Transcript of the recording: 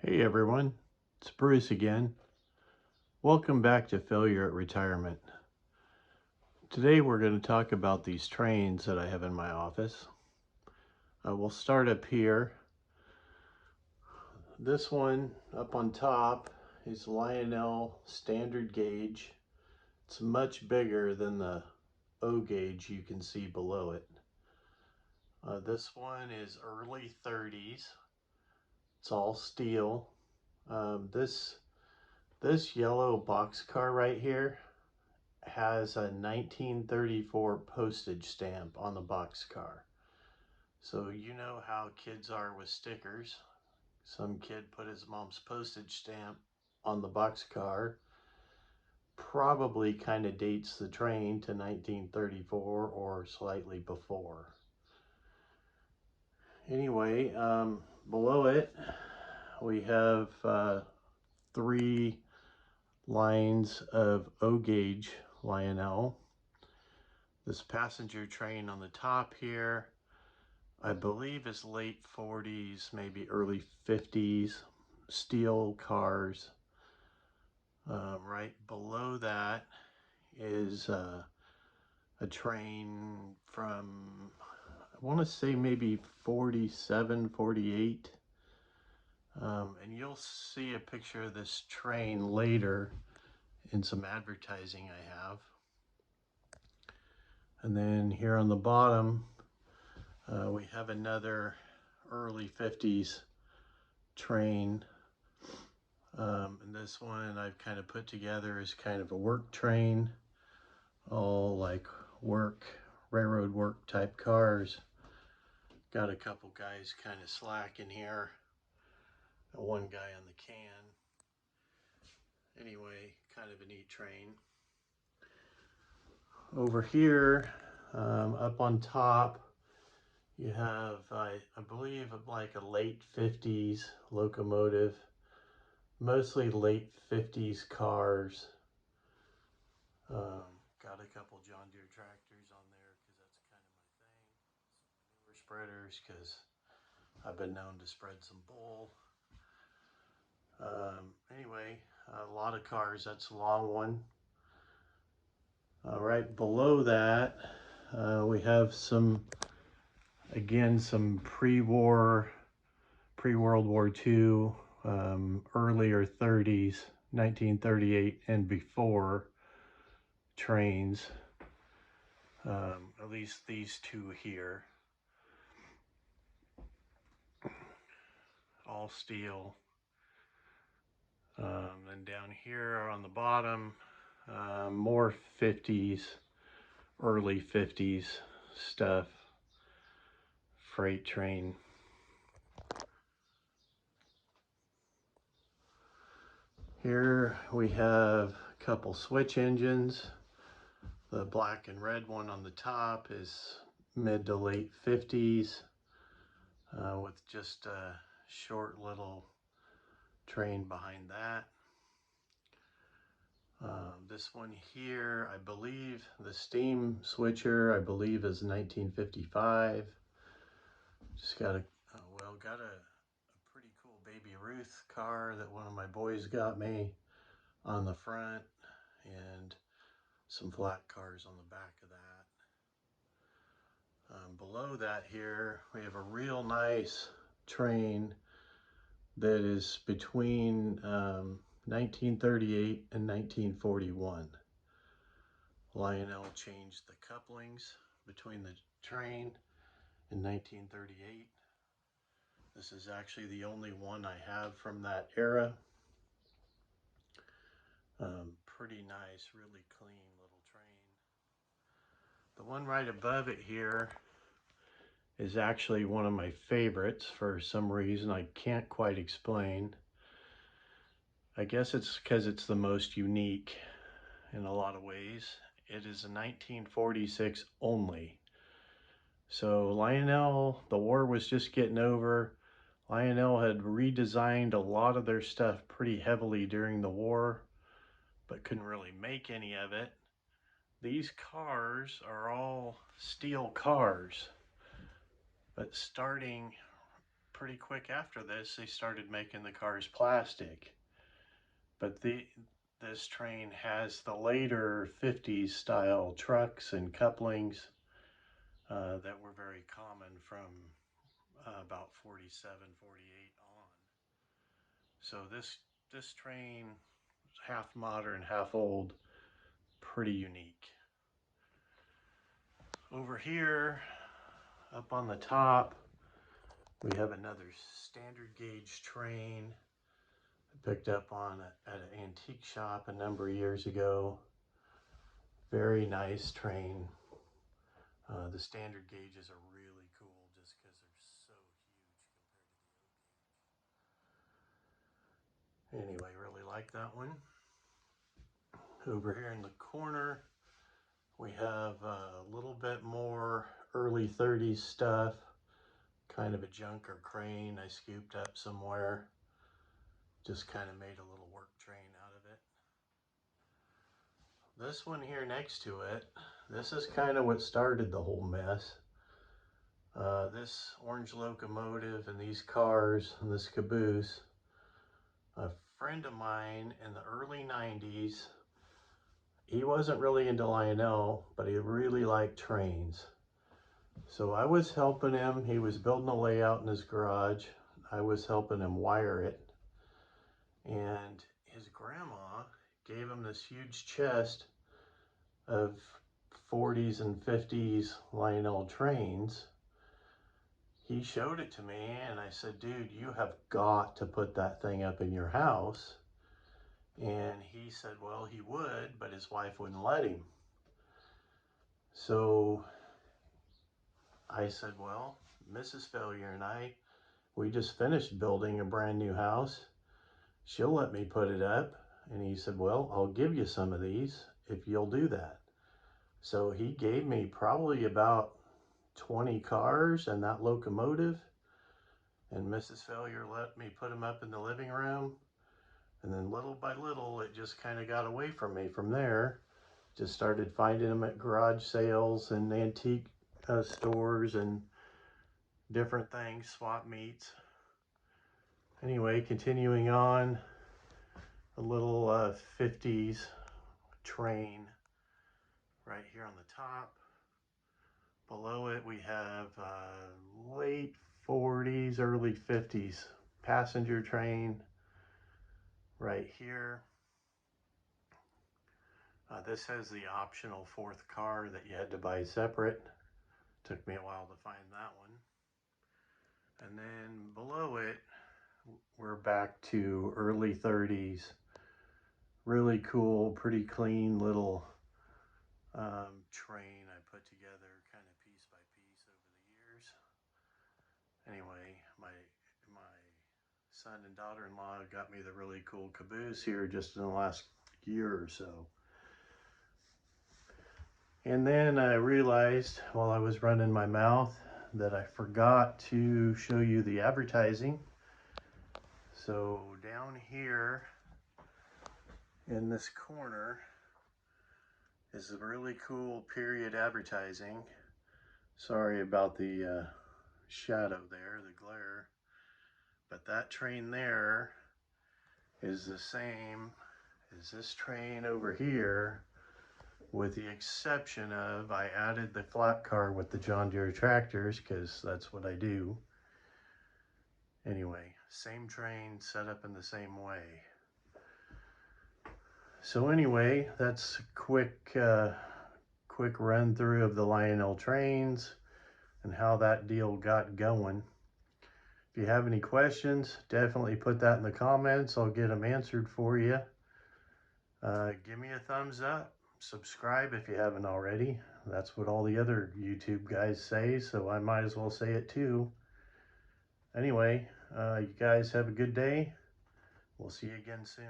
Hey everyone, it's Bruce again. Welcome back to Failure at Retirement. Today we're going to talk about these trains that I have in my office. We'll start up here. This one up on top is Lionel standard gauge. It's much bigger than the O gauge you can see below it. This one is early 30s. It's all steel. This yellow boxcar right here has a 1934 postage stamp on the boxcar. So you know how kids are with stickers. Some kid put his mom's postage stamp on the boxcar. Probably kind of dates the train to 1934 or slightly before. Anyway, below it we have three lines of O gauge Lionel. This passenger train on the top here, I believe is late 40s, maybe early 50s, steel cars. Right below that is a train from, I want to say maybe 47, 48. And you'll see a picture of this train later in some advertising I have. And then here on the bottom, we have another early 50s train. And this one I've kind of put together as kind of a work train, all like railroad work type cars. Got a couple guys kind of slacking here. One guy on the can. Anyway, kind of a neat train. Over here, up on top, you have, I believe, like a late 50s locomotive. Mostly late 50s cars. Got a couple John Deere tractors on there because that's kind of my thing. Some manure spreaders because I've been known to spread some bull. Anyway, a lot of cars. That's a long one. Right below that, we have some pre-World War II, earlier 30s, 1938 and before trains. At least these two here. All steel. And down here on the bottom, more 50s, early 50s stuff. Freight train. Here we have a couple switch engines. The black and red one on the top is mid to late 50s with just a short little train behind that. This one here, I believe, the steam switcher, I believe is 1955. Just got a pretty cool Baby Ruth car that one of my boys got me on the front, and some flat cars on the back of that. Below that here, we have a real nice train that is between 1938 and 1941. Lionel changed the couplings between the train in 1938. This is actually the only one I have from that era. Pretty nice, really clean little train. The one right above it here is actually one of my favorites for some reason I can't quite explain. I guess it's because it's the most unique in a lot of ways. It is a 1946 only. So Lionel, the war was just getting over. Lionel had redesigned a lot of their stuff pretty heavily during the war, but couldn't really make any of it. These cars are all steel cars, but starting pretty quick after this, they started making the cars plastic. But this train has the later 50s style trucks and couplings that were very common from about 47, 48 on. So this train is half modern, half old, pretty unique. Over here, up on the top, we have another standard gauge train I picked up on at an antique shop a number of years ago. Very nice train. The standard gauges are really cool just because they're so huge compared to the old gauge. Anyway, really like that one. Over here in the corner, we have a little bit more early 30s stuff. Kind of a junker crane I scooped up somewhere. Just kind of made a little work train out of it. This one here next to it, this is kind of what started the whole mess. This orange locomotive and these cars and this caboose, a friend of mine in the early 90s, he wasn't really into Lionel, but he really liked trains. So I was helping him. He was building a layout in his garage. I was helping him wire it. And his grandma gave him this huge chest of 40s and 50s Lionel trains. He showed it to me and I said, dude, you have got to put that thing up in your house. And he said, well, he would, but his wife wouldn't let him. So I said, well, Mrs. Failure and we just finished building a brand new house. She'll let me put it up. And he said, well, I'll give you some of these if you'll do that. So he gave me probably about 20 cars and that locomotive. And Mrs. Failure let me put them up in the living room. And then little by little, it just kind of got away from me from there. Just started finding them at garage sales and antique stores and different things, swap meets. Anyway, continuing on, a little 50s train right here on the top. Below it we have late 40s, early 50s passenger train right here. This has the optional fourth car that you had to buy separate. Took me a while to find that one. And then below it, we're back to early 30s. Really cool, pretty clean little train I put together kind of piece by piece over the years. Anyway, my son and daughter-in-law got me the really cool caboose here just in the last year or so. And then I realized while I was running my mouth that I forgot to show you the advertising. So down here in this corner is a really cool period advertising. Sorry about the shadow there, the glare. But that train there is the same as this train over here, with the exception of I added the flat car with the John Deere tractors because that's what I do. Anyway, same train set up in the same way. So anyway, that's a quick run through of the Lionel trains and how that deal got going. If you have any questions, definitely put that in the comments. I'll get them answered for you. Give me a thumbs up. Subscribe if you haven't already. That's what all the other YouTube guys say, so I might as well say it too. Anyway, you guys have a good day. We'll see you again soon.